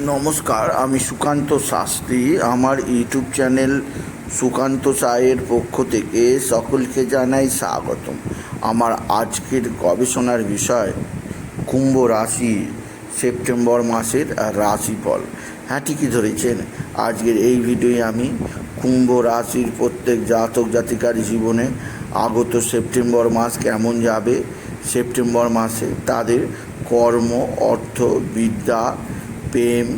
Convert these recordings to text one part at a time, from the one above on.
নমস্কার, আমি সুকান্ত শাস্ত্রী। আমার ইউটিউব চ্যানেল সুকান্ত সায়ের পক্ষ থেকে সকলকে জানাই স্বাগতম। আমার আজকের গবেষণার বিষয় কুম্ভ রাশি সেপ্টেম্বর মাসের রাশিফল। হ্যাঁ, ঠিকই ধরেছেন। আজকের এই ভিডিওয়ে আমি কুম্ভ রাশির প্রত্যেক জাতক জাতিকার জীবনে আগত সেপ্টেম্বর মাস কেমন যাবে, সেপ্টেম্বর মাসে তাদের কর্ম, অর্থ, বিদ্যা, প্রেম,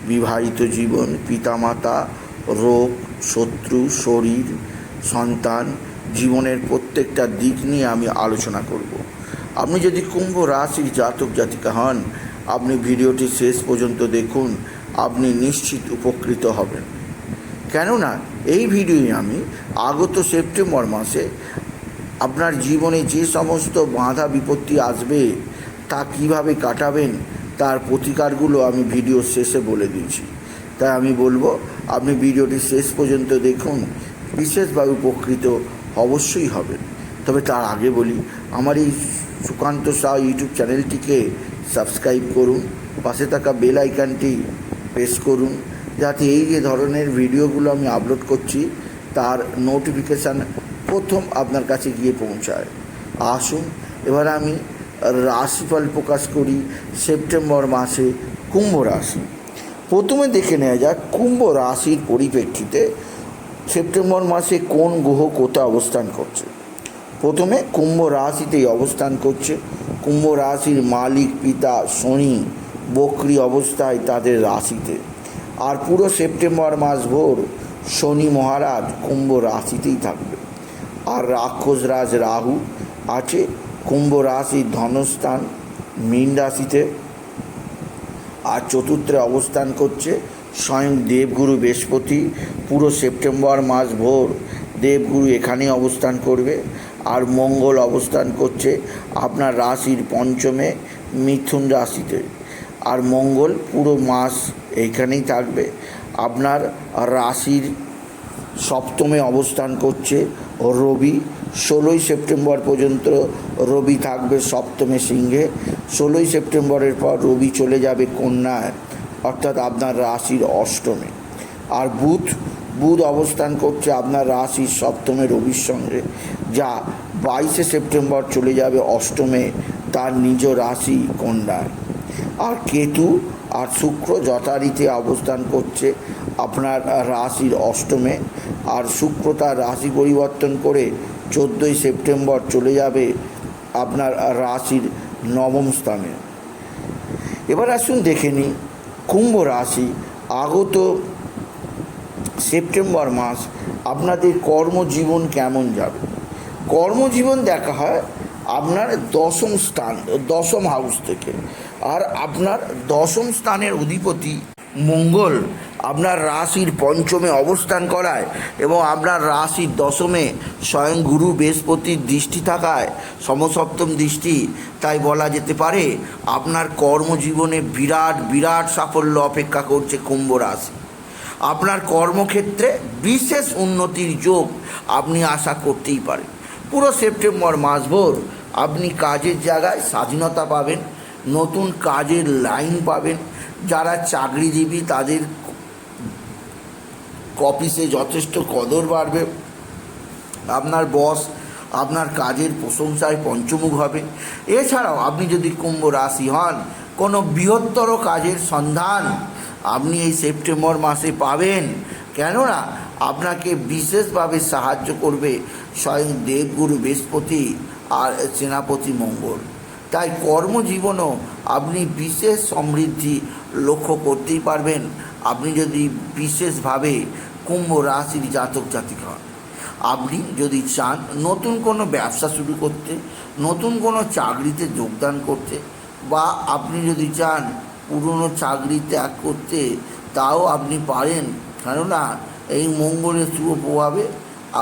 বিবাহিত জীবন, পিতামাতা, রোগ, শত্রু, শরীর, সন্তান, জীবনের প্রত্যেকটা দিক নিয়ে আমি আলোচনা করব। আপনি যদি কুম্ভ রাশির জাতক জাতিকা হন, আপনি ভিডিওটি শেষ পর্যন্ত দেখুন, আপনি নিশ্চিত উপকৃত হবেন। কেননা এই ভিডিওয়ে আমি আগত সেপ্টেম্বর মাসে আপনার জীবনে যে সমস্ত বাধা বিপত্তি আসবে তা কিভাবে কাটাবেন তার প্রতিকারগুলো আমি ভিডিওর শেষে বলে দিয়েছি। তাই আমি বলবো আপনি ভিডিওটি শেষ পর্যন্ত দেখুন, বিশেষভাবে উপকৃত অবশ্যই হবেন। তবে তার আগে বলি, আমার এই সুকান্ত সাহা ইউটিউব চ্যানেলটিকে সাবস্ক্রাইব করুন, পাশে থাকা বেল আইকনটি প্রেস করুন, যাতে এই যে ধরনের ভিডিওগুলো আমি আপলোড করছি তার নোটিফিকেশান প্রথম আপনার কাছে গিয়ে পৌঁছায়। আসুন এবার আমি রাশিফল প্রকাশ করি সেপ্টেম্বর মাসে কুম্ভ রাশি। প্রথমে দেখে নেওয়া যাক কুম্ভ রাশির পরিপ্রেক্ষিতে সেপ্টেম্বর মাসে কোন গ্রহ কোথায় অবস্থান করছে। প্রথমে কুম্ভ রাশিতেই অবস্থান করছে কুম্ভ রাশির মালিক পিতা শনি বক্রী অবস্থায় তাদের রাশিতে। আর পুরো সেপ্টেম্বর মাস ভোর শনি মহারাজ কুম্ভ রাশিতেই থাকবে। আর রাক্ষসরাজ রাহু আছে কুম্ভ রাশির ধনস্থান মীন রাশিতে। আর চতুর্থে অবস্থান করছে স্বয়ং দেবগুরু বৃহস্পতি। পুরো সেপ্টেম্বর মাস ভোর দেবগুরু এখানেই অবস্থান করবে। আর মঙ্গল অবস্থান করছে আপনার রাশির পঞ্চমে মিথুন রাশিতে। আর মঙ্গল পুরো মাস এইখানেই থাকবে। আপনার রাশির সপ্তমে অবস্থান করছে রবি। 16ই সেপ্টেম্বর পর্যন্ত রবি থাকবে সপ্তমে সিংহে। 16ই সেপ্টেম্বরের পর রবি চলে যাবে কন্যায়, অর্থাৎ আপনার রাশির অষ্টমে। আর বুধ অবস্থান করছে আপনার রাশির সপ্তমে রবির সঙ্গে, যা 22শে সেপ্টেম্বর চলে যাবে অষ্টমে তার নিজ রাশি কন্যায়। আর কেতু আর শুক্র যথারীতি অবস্থান করছে আপনার রাশির অষ্টমে। আর শুক্র তার রাশি পরিবর্তন করে 14ই সেপ্টেম্বর চলে যাবে আপনার রাশির নবম স্থানে। এবার আসুন দেখে নিই কুম্ভ রাশি আগত সেপ্টেম্বর মাস আপনাদের কর্মজীবন কেমন যাবে। কর্মজীবন দেখা হয় আপনার দশম স্থান, দশম হাউস থেকে। আর আপনার দশম স্থানের অধিপতি মঙ্গল আপনার রাশির পঞ্চমে অবস্থান করায় এবং আপনার রাশির দশমে স্বয়ং গুরু বৃহস্পতির দৃষ্টি থাকায় সমসপ্তম দৃষ্টি, তাই বলা যেতে পারে আপনার কর্মজীবনে বিরাট বিরাট সাফল্য অপেক্ষা করছে কুম্ভ রাশি। আপনার কর্মক্ষেত্রে বিশেষ উন্নতির যোগ আপনি আশা করতেই পারেন। পুরো সেপ্টেম্বর মাসভর আপনি কাজের জায়গায় স্বাধীনতা পাবেন, নতুন কাজের লাইন পাবেন। যারা চাকরিজীবী তাদের অফিসে যথেষ্ট কদর বাড়বে। আপনার বস আপনার কাজের প্রশংসায় পঞ্চমুখ হবে। এছাড়াও আপনি যদি কুম্ভ রাশি হন, কোনো বৃহত্তর কাজের সন্ধান আপনি এই সেপ্টেম্বর মাসে পাবেন। কেননা আপনাকে বিশেষভাবে সাহায্য করবে স্বয়ং দেবগুরু বৃহস্পতি আর সেনাপতি মঙ্গল। তাই কর্মজীবনও আপনি বিশেষ সমৃদ্ধি লক্ষ্য করতেই পারবেন আপনি যদি বিশেষভাবে কুম্ভ রাশির জাতক জাতিকা হন। আপনি যদি চান নতুন কোনো ব্যবসা শুরু করতে, নতুন কোনো চাকরিতে যোগদান করতে, বা আপনি যদি চান পুরনো চাকরি ত্যাগ করতে, তাও আপনি পারেন। কেননা এই মঙ্গলের শুভ প্রভাবে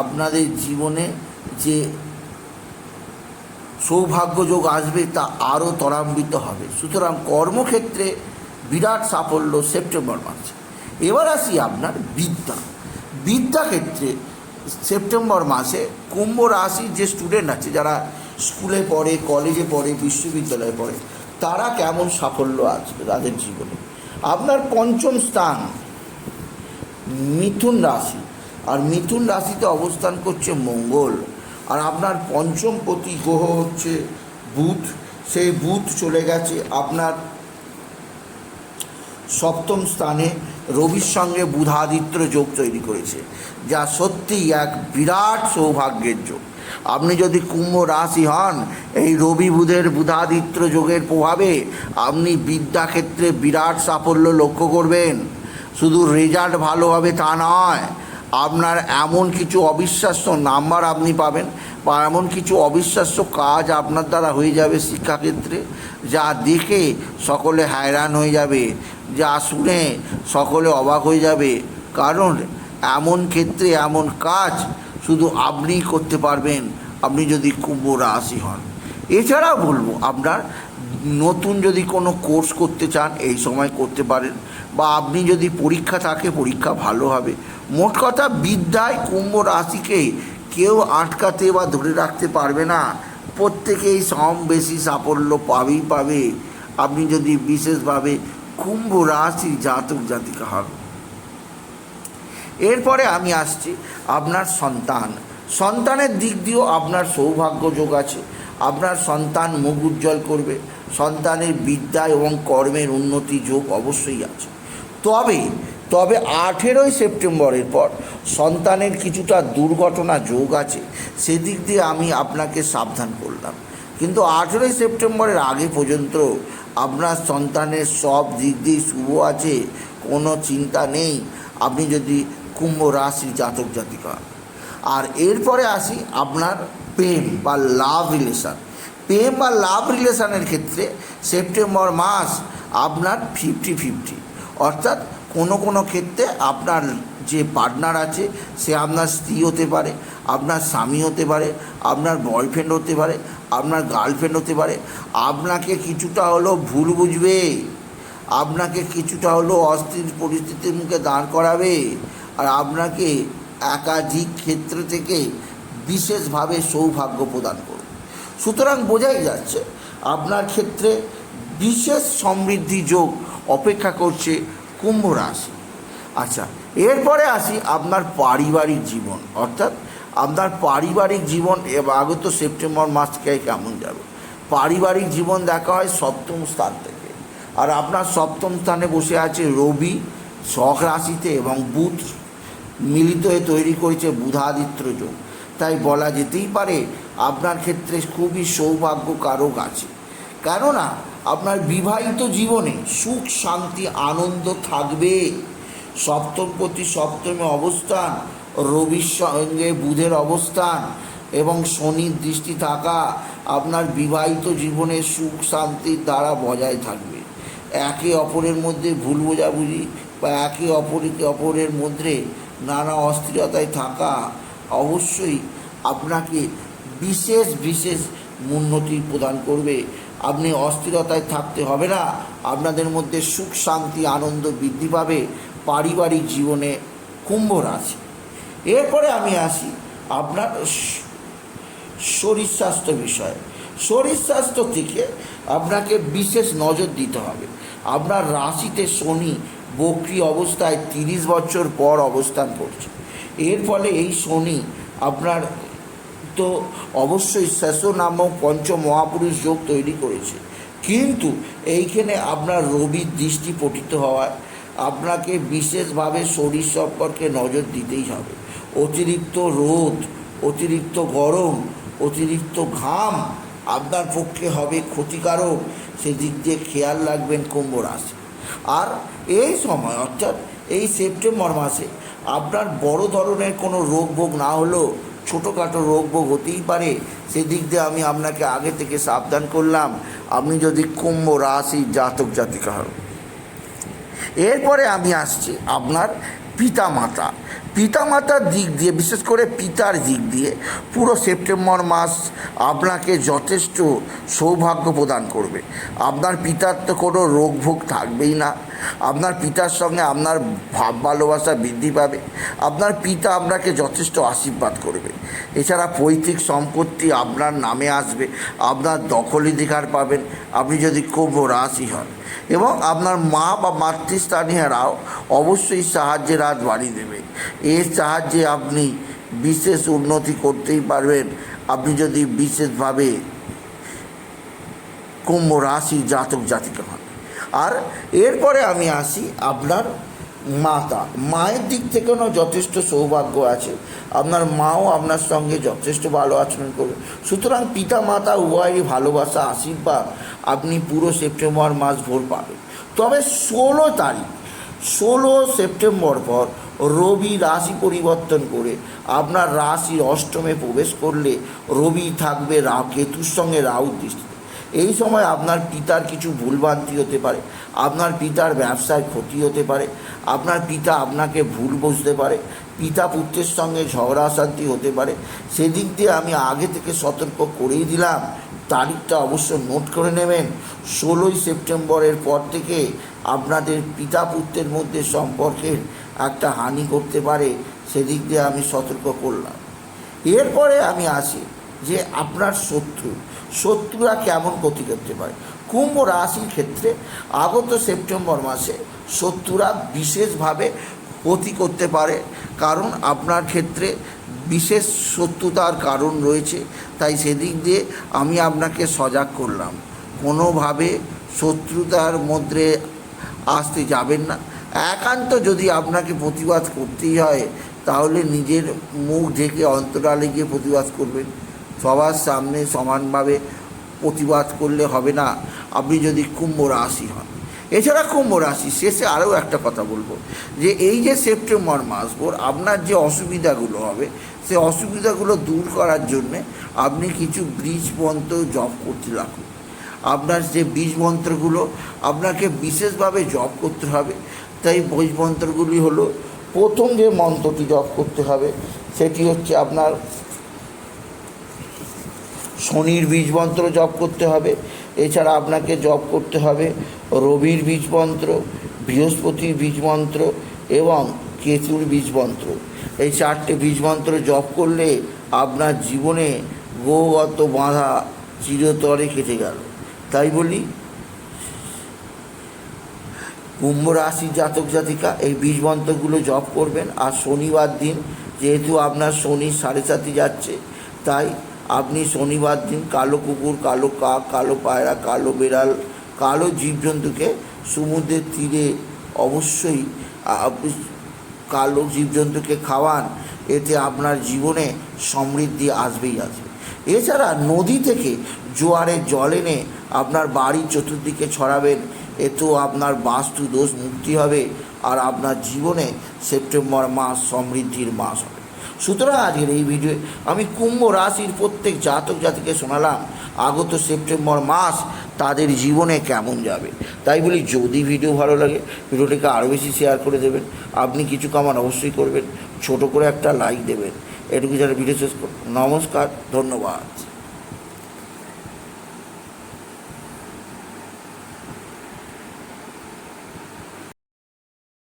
আপনাদের জীবনে যে সৌভাগ্যযোগ আসবে তা আরও ত্বরান্বিত হবে। সুতরাং কর্মক্ষেত্রে বিরাট সাফল্য সেপ্টেম্বর মাসে। এবার আসি আপনার বিদ্যাক্ষেত্রে সেপ্টেম্বর মাসে কুম্ভ রাশির যে স্টুডেন্ট আছে, যারা স্কুলে পড়ে, কলেজে পড়ে, বিশ্ববিদ্যালয়ে পড়ে, তারা কেমন সাফল্য আসবে তাদের জীবনে। আপনার পঞ্চম স্থান মিথুন রাশি, আর মিথুন রাশিতে অবস্থান করছে মঙ্গল, আর আপনার পঞ্চম প্রতি গ্রহ হচ্ছে বুধ। সেই বুধ চলে গেছে আপনার সপ্তম স্থানে, রবির সঙ্গে বুধাদিত্য যোগ তৈরি করেছে, যা সত্যিই এক বিরাট সৌভাগ্যের যোগ। আপনি যদি কুম্ভ রাশি হন, এই রবি বুধের বুধাদিত্য যোগের প্রভাবে আপনি বিদ্যাক্ষেত্রে বিরাট সাফল্য লক্ষ্য করবেন। শুধু রেজাল্ট ভালো হবে তা নয়, আপনার এমন কিছু অবিশ্বাস্য নাম্বার আপনি পাবেন, বা এমন কিছু অবিশ্বাস্য কাজ আপনার দ্বারা হয়ে যাবে শিক্ষাক্ষেত্রে, যা দেখে সকলে হয়রান হয়ে যাবে, যা শুনে সকলে অবাক হয়ে যাবে। কারণ এমন ক্ষেত্রে এমন কাজ শুধু আপনিই করতে পারবেন, আপনি যদি কুম্ভ রাশি হন। এছাড়াও বলবো, আপনার নতুন যদি কোনো কোর্স করতে চান এই সময় করতে পারেন, বা আপনি যদি পরীক্ষা থাকে পরীক্ষা ভালো হবে। মোট কথা, বিদ্যায় কুম্ভ রাশিকে কেউ আটকাতে বা ধরে রাখতে পারবে না, প্রত্যেকেই সম বেশি সাফল্য পাবেই পাবে, আপনি যদি বিশেষভাবে কুম্ভ রাশি জাতক জাতিকা হন। এরপরে আমি আসছি আপনার সন্তানের দিক দিয়েও আপনার সৌভাগ্য যোগ আছে। আপনার সন্তান মুখ উজ্জ্বল করবে, সন্তানের বিদ্যা এবং কর্মের উন্নতি যোগ অবশ্যই আছে। তবে 18ই সেপ্টেম্বরের পর সন্তানের কিছুটা দুর্ঘটনা যোগ আছে, সেদিক দিয়ে আমি আপনাকে সাবধান করলাম। কিন্তু 18ই সেপ্টেম্বরের আগে পর্যন্ত আপনার সন্তানের সব দিক দিয়ে শুভ আছে, কোনো চিন্তা নেই, আপনি যদি কুম্ভ রাশির জাতক জাতিকা। আর এরপরে আসি আপনার প্রেম বা লাভ রিলেশনের ক্ষেত্রে সেপ্টেম্বর মাস আপনার 50-50, অর্থাৎ কোনো ক্ষেত্রে আপনার যে পার্টনার আছে সে আপনার স্ত্রী হতে পারে, আপনার স্বামী হতে পারে, আপনার বয়ফ্রেন্ড হতে পারে, আপনার গার্লফ্রেন্ড হতে পারে। আপনাকে কিছুটা হলেও ভুল বুঝবে, আপনাকে কিছুটা হলেও অস্থির পরিস্থিতির মুখে দাঁড় করাবে, আর আপনাকে একাধিক ক্ষেত্র থেকে বিশেষভাবে সৌভাগ্য প্রদান করবে। সুতরাং বোঝাই যাচ্ছে আপনার ক্ষেত্রে বিশেষ সমৃদ্ধি যোগ অপেক্ষা করছে কুম্ভ রাশি। আচ্ছা, এরপরে আসি আপনার পারিবারিক জীবন, অর্থাৎ আপনার পারিবারিক জীবন আগত সেপ্টেম্বর মাস থেকে কেমন যাবে। পারিবারিক জীবন দেখা হয় সপ্তম স্থান থেকে, আর আপনার সপ্তম স্থানে বসে আছে রবি শক রাশিতে, এবং বুধ মিলিত হয়ে তৈরি করেছে বুধাদিত্য যোগ। তাই বলা যেতেই পারে আপনার ক্ষেত্রে খুবই সৌভাগ্যকারক আছে, কেননা আপনার বিবাহিত জীবনে সুখ শান্তি আনন্দ থাকবে। সপ্তমপতি সপ্তমে অবস্থান, রবির সঙ্গে বুধের অবস্থান এবং শনির দৃষ্টি থাকা আপনার বিবাহিত জীবনে সুখ শান্তির দ্বারা বজায় থাকবে। একে অপরের মধ্যে ভুল বোঝাবুঝি বা একে অপরের মধ্যে নানা অস্থিরতায় থাকা অবশ্যই আপনাকে বিশেষ উন্নতি প্রদান করবে। আপনি অস্থিরতায় থাকতে হবে না, আপনাদের মধ্যে সুখ শান্তি আনন্দ বৃদ্ধি পাবে পারিবারিক জীবনে কুম্ভ রাশি। এরপরে আমি আসি আপনার শরীর স্বাস্থ্য বিষয়ে। শরীর স্বাস্থ্য থেকে আপনাকে বিশেষ নজর দিতে হবে। আপনার রাশিতে শনি বক্রী অবস্থায় 30 বছর পর অবস্থান করছে। এর ফলে এই শনি আপনার তো অবশ্যই শেষ নামক পঞ্চ মহাপুরুষ যোগ তৈরি করেছে, কিন্তু এইখানে আপনার রবির দৃষ্টি পতিত হওয়ায় আপনাকে বিশেষভাবে শরীর সম্পর্কে নজর দিতেই হবে। অতিরিক্ত রোদ, অতিরিক্ত গরম, অতিরিক্ত ঘাম আপনার পক্ষে হবে ক্ষতিকারক, সেদিক দিয়ে খেয়াল রাখবেন কুম্ভ রাশি। আর এই সময় অর্থাৎ এই সেপ্টেম্বর মাসে আপনার বড় ধরনের কোনো রোগ ভোগ না হলেও ছোটোখাটো রোগ ভোগ হতেই পারে, সেদিক দিয়ে আমি আপনাকে আগে থেকে সাবধান করলাম, আপনি যদি কুম্ভ রাশি জাতক জাতিকা হন। এরপরে আমি আসছি আপনার পিতামাতার দিক দিয়ে, বিশেষ করে পিতার দিক দিয়ে পুরো সেপ্টেম্বর মাস আপনাকে যথেষ্ট সৌভাগ্য প্রদান করবে। আপনার পিতার তো কোনো রোগ ভোগ থাকবেই না। আপনার পিতার সঙ্গে আপনার ভাব ভালোবাসা বৃদ্ধি পাবে। আপনার পিতা আপনাকে যথেষ্ট আশীর্বাদ করবে। এছাড়া পৈতৃক সম্পত্তি আপনার নামে আসবে, আপনার দখলাধিকার পাবেন আপনি যদি কুম্ভ রাশি হন। এবং আপনার মা বা মাতৃস্থানীয়রাও অবশ্যই সাহায্যের হাত বাড়িয়ে দেবে। এর সাহায্যে আপনি বিশেষ উন্নতি করতেই পারবেন আপনি যদি বিশেষভাবে কুম্ভ রাশি জাতক জাতিকা হন। আর এরপরে আমি আসি আপনার মায়ের দিক থেকেও যথেষ্ট সৌভাগ্য আছে। আপনার মাও আপনার সঙ্গে যথেষ্ট ভালো আচরণ করবে। সুতরাং পিতা মাতা উভয়েরই ভালোবাসা আশীর্বাদ আপনি পুরো সেপ্টেম্বর মাস ভোর পাবেন। তবে 16 সেপ্টেম্বর পর রবি রাশি পরিবর্তন করে আপনার রাশির অষ্টমে প্রবেশ করলে রবি থাকবে কেতুর সঙ্গে রাহুর দৃষ্টিতে। এই সময় আপনার পিতার কিছু ভুলভ্রান্তি হতে পারে, আপনার পিতার ব্যবসায় ক্ষতি হতে পারে, আপনার পিতা আপনাকে ভুল বুঝতে পারে, পিতা পুত্রের সঙ্গে ঝগড়া অশান্তি হতে পারে। সেদিক দিয়ে আমি আগে থেকে সতর্ক করেই দিলাম, তারিখটা অবশ্য নোট করে নেবেন। 16 সেপ্টেম্বরের পর থেকে আপনাদের পিতা পুত্রের মধ্যে সম্পর্কের একটা হানি করতে পারে, সেদিক দিয়ে আমি সতর্ক করলাম। এরপরে আমি আসি যে আপনার শত্রুরা কেমন ক্ষতি করতে পারে। কুম্ভ রাশির ক্ষেত্রে আগত সেপ্টেম্বর মাসে শত্রুরা বিশেষভাবে ক্ষতি করতে পারে, কারণ আপনার ক্ষেত্রে বিশেষ শত্রুতার কারণ রয়েছে। তাই সেদিক দিয়ে আমি আপনাকে সজাগ করলাম, কোনোভাবে শত্রুতার মধ্যে আসতে যাবেন না। একান্ত যদি আপনাকে প্রতিবাদ করতেই হয় তাহলে নিজের মুখ ঢেকে অন্তরালে গিয়ে প্রতিবাদ করবেন। সবার সামনে সমানভাবে প্রতিবাদ করলে হবে না আপনি যদি কুম্ভ রাশি হন। এছাড়া কুম্ভ রাশি শেষে আরও একটা কথা বলবো যে এই যে সেপ্টেম্বর মাস ভোর আপনার যে অসুবিধাগুলো হবে সে অসুবিধাগুলো দূর করার জন্যে আপনি কিছু বীজ মন্ত্র জপ করতে রাখুন। আপনার যে বীজ মন্ত্রগুলো আপনাকে বিশেষভাবে জপ করতে হবে। তাই বীজ মন্ত্রগুলি হলো, প্রথম যে মন্ত্রটি জপ করতে হবে সেটি হচ্ছে আপনার শনির বীজ মন্ত্র জপ করতে হবে। এছাড়া আপনাকে জপ করতে হবে রবির বীজ মন্ত্র, বৃহস্পতির বীজ মন্ত্র এবং কেতুর বীজ মন্ত্র। এই 4টে বীজ মন্ত্র জপ করলে আপনার জীবনে গ্রহগত বাধা চিরতরে কেটে গেল। তাই বলি কুম্ভ রাশি জাতক জাতিকা এই বীজ মন্ত্রগুলো জপ করবেন। আর শনিবার দিন যেহেতু আপনার শনি 7.5 যাচ্ছে, তাই আপনি শনিবার দিন কালো কুকুর, কালো কাক, কালো পায়রা, কালো বেড়াল, কালো জীবজন্তুকে সমুদ্রের তীরে অবশ্যই আপনি কালো জীবজন্তুকে খাওয়ান। এতে আপনার জীবনে সমৃদ্ধি আসবেই আসবে। এছাড়া নদী থেকে জোয়ারের জল এনে আপনার বাড়ির চতুর্দিকে ছড়াবেন। এতেও আপনার বাস্তু দোষ মুক্তি হবে আর আপনার জীবনে সেপ্টেম্বর মাস সমৃদ্ধির মাস হবে। সুতরাং আজকের এই ভিডিওয়ে আমি কুম্ভ রাশির প্রত্যেক জাতক জাতিকে শোনালাম আগত সেপ্টেম্বর মাস তাদের জীবনে কেমন যাবে। তাই বলি যদি ভিডিও ভালো লাগে ভিডিওটিকে আরও বেশি শেয়ার করে দেবেন। আপনি কিছু কামান অবশ্যই করবেন, ছোট করে একটা লাইক দেবেন। এটুকু যারা ভিডিও শেষ করুন। নমস্কার, ধন্যবাদ।